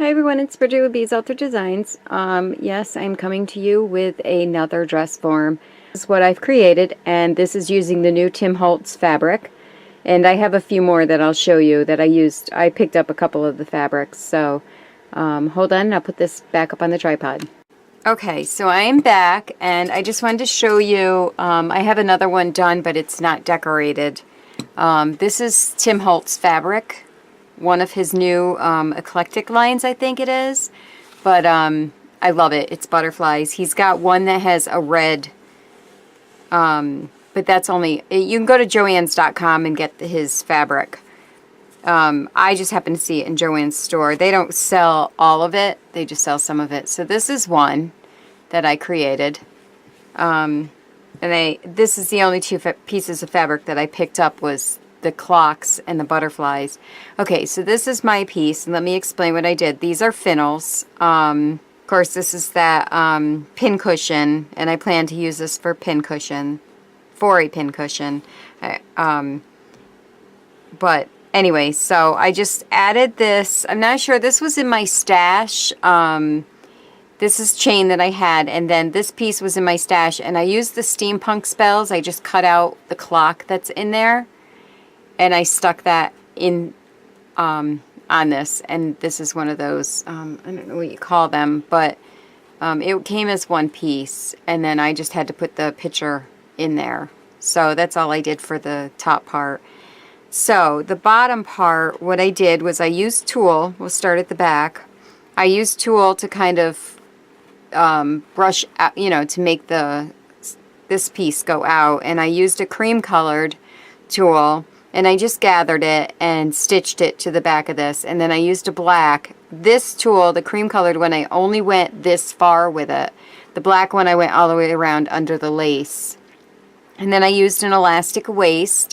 Hi everyone, it's Bridget with Bees Altered Designs. Yes, I'm coming to you with another dress form. This is what I've created, and this is using the new Tim Holtz fabric. And I have a few more that I'll show you that I used. I picked up a couple of the fabrics, so hold on, I'll put this back up on the tripod. Okay, so I am back, and I just wanted to show you, I have another one done, but it's not decorated. This is Tim Holtz fabric. One of his new eclectic lines, I think it is. But I love it. It's butterflies. He's got one that has a red, but that's only, you can go to joann's.com and get his fabric. I just happen to see it in Joann's store. They don't sell all of it. They just sell some of it. So this is one that I created. And this is the only two pieces of fabric that I picked up was the clocks and the butterflies. Okay, so this is my piece, and let me explain what I did. These are finnels. Of course, this is that pin cushion, and I plan to use this for a pin cushion. But anyway, so I just added this. I'm not sure. This was in my stash. This is chain that I had, and then this piece was in my stash, and I used the Steampunk spells. I just cut out the clock that's in there, and I stuck that in on this, and this is one of those, I don't know what you call them, but it came as one piece, and then I just had to put the picture in there. So that's all I did for the top part. So the bottom part, what I did was I used tulle. We'll start at the back. I used tulle to kind of brush out, you know, to make this piece go out, and I used a cream colored tulle. And I just gathered it and stitched it to the back of this. And then I used a black. This tulle, the cream colored one, I only went this far with it. The black one I went all the way around under the lace. And then I used an elastic an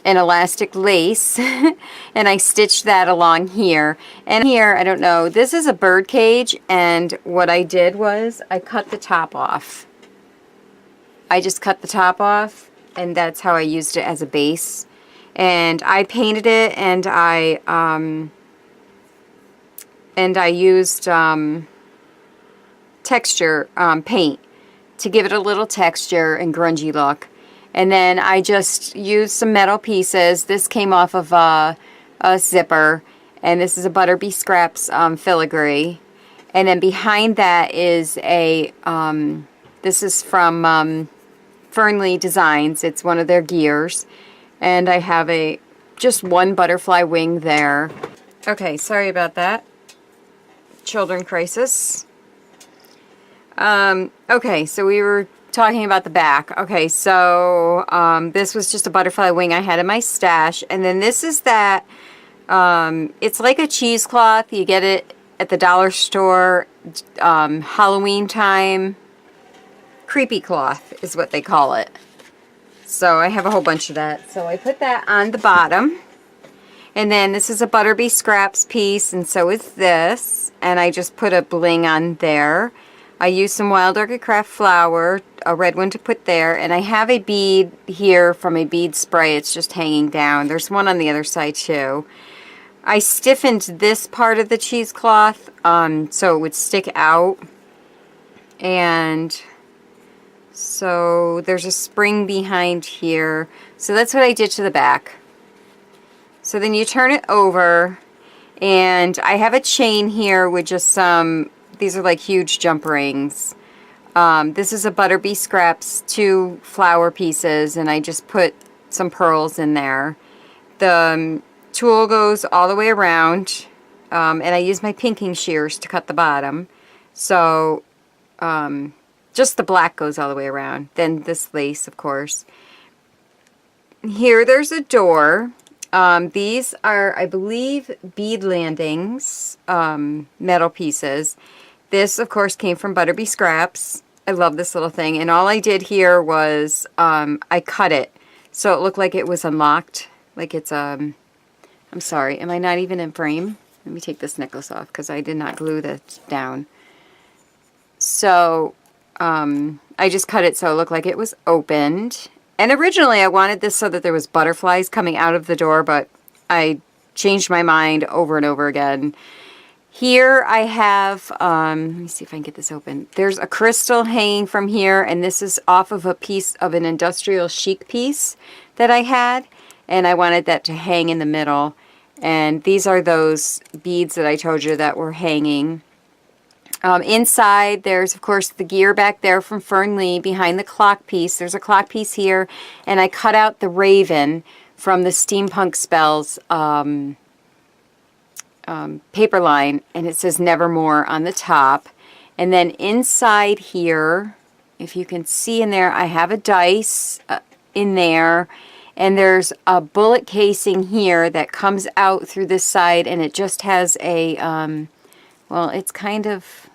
elastic lace. And I stitched that along here. And here, I don't know, this is a bird cage. And what I did was I cut the top off. I just cut the top off. And that's how I used it as a base. And I painted it, and I used texture paint to give it a little texture and grungy look. And then I just used some metal pieces. This came off of a zipper, and this is a Butterbee Scraps filigree. And then behind that is a this is from Fernley Designs. It's one of their gears, and I have just one butterfly wing there. Okay, sorry about that. Children crisis. Okay, so we were talking about the back. Okay, so this was just a butterfly wing I had in my stash, and then this is that. It's like a cheesecloth. You get it at the dollar store. Halloween time. Creepy cloth is what they call it. So I have a whole bunch of that. So I put that on the bottom. And then this is a Butterbee Scraps piece, and so is this. And I just put a bling on there. I used some Wild Orchid Craft flour, a red one to put there. And I have a bead here from a bead spray. It's just hanging down. There's one on the other side too. I stiffened this part of the cheesecloth so it would stick out. And so there's a spring behind here. So that's what I did to the back. So then you turn it over, and I have a chain here with just some, these are like huge jump rings. This is a Butterbee Scraps 2 flower pieces, and I just put some pearls in there. The tulle goes all the way around, and I use my pinking shears to cut the bottom. So just the black goes all the way around. Then this lace, of course. Here there's a door. These are, I believe, bead landings, metal pieces. This, of course, came from Butterbee Scraps. I love this little thing. And all I did here was I cut it so it looked like it was unlocked. Like it's, I'm sorry, am I not even in frame? Let me take this necklace off because I did not glue this down. So I just cut it so it looked like it was opened. And originally I wanted this so that there was butterflies coming out of the door, but I changed my mind over and over again. Here I have, let me see if I can get this open. There's a crystal hanging from here, and this is off of a piece of an industrial chic piece that I had, and I wanted that to hang in the middle. And these are those beads that I told you that were hanging. Inside, there's, of course, the gear back there from Fern Lee behind the clock piece. There's a clock piece here, and I cut out the raven from the Steampunk Spells paper line, and it says Nevermore on the top. And then inside here, if you can see in there, I have a dice in there, and there's a bullet casing here that comes out through this side, and it just has a, well, it's kind of,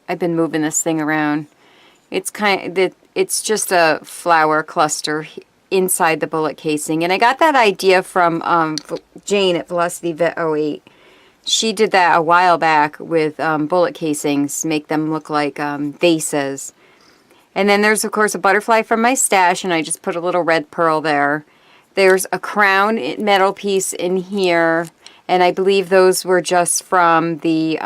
I've been moving this thing around. It's it's just a flower cluster inside the bullet casing, and I got that idea from Jane at Velocity Vet 08. She did that a while back with bullet casings, make them look like vases. And then there's, of course, a butterfly from my stash, and I just put a little red pearl there. There's a crown metal piece in here, and I believe those were just from the,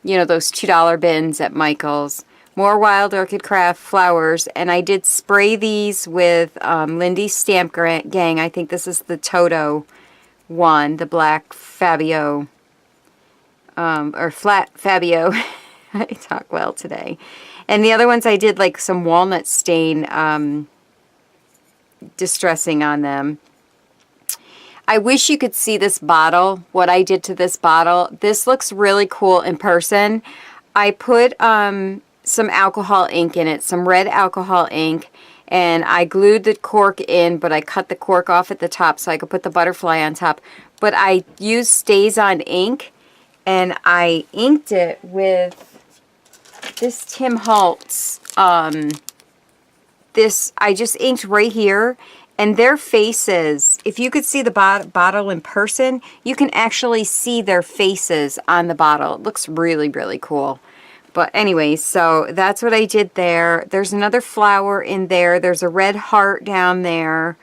you know, those $2 bins at Michael's. More Wild Orchid Craft flowers, and I did spray these with Lindy's Stamp Gang. I think this is the Toto one, the black Fabio, or flat Fabio. I talk well today. And the other ones I did like some walnut stain distressing on them. I wish you could see this bottle, what I did to this bottle. This looks really cool in person. I put some alcohol ink in it, some red alcohol ink, and I glued the cork in, but I cut the cork off at the top so I could put the butterfly on top. But I used Stays-On ink, and I inked it with this Tim Holtz. This I just inked right here, and their faces, if you could see the bottle in person, you can actually see their faces on the bottle. It looks really, really cool. But anyway, so that's what I did there. There's another flower in there. There's a red heart down there.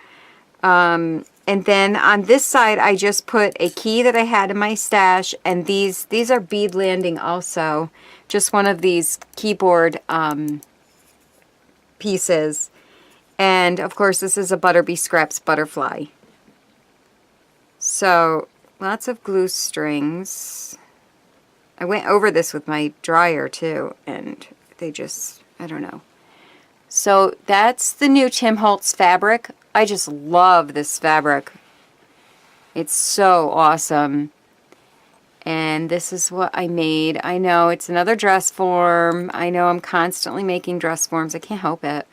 And then on this side, I just put a key that I had in my stash. And these are bead landing also. Just one of these keyboard pieces. And, of course, this is a Butterbee Scraps butterfly. So, lots of glue strings. I went over this with my dryer too, and they just, I don't know. So that's the new Tim Holtz fabric. I just love this fabric. It's so awesome. And this is what I made. I know it's another dress form. I know I'm constantly making dress forms. I can't help it.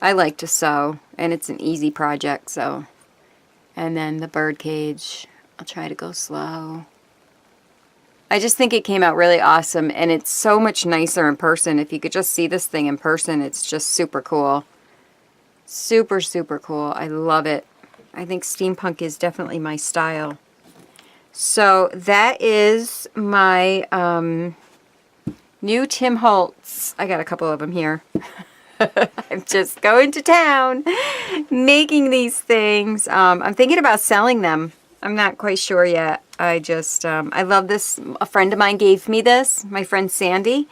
I like to sew, and it's an easy project, so. And then the bird cage. I'll try to go slow. I just think it came out really awesome, and it's so much nicer in person. If you could just see this thing in person, it's just super cool. Super, super cool. I love it. I think steampunk is definitely my style. So that is my new Tim Holtz. I got a couple of them here. I'm just going to town making these things. I'm thinking about selling them. I'm not quite sure yet. I just, I love this. A friend of mine gave me this. My friend Sandy.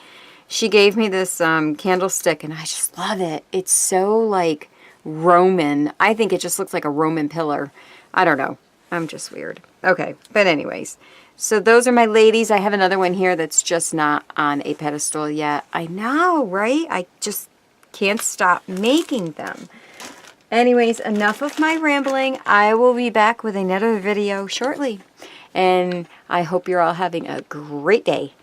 She gave me this candlestick, and I just love it. It's so, like, Roman. I think it just looks like a Roman pillar. I don't know. I'm just weird. Okay, but anyways. So those are my ladies. I have another one here that's just not on a pedestal yet. I know, right? I just can't stop making them. Anyways, enough of my rambling. I will be back with another video shortly. And I hope you're all having a great day.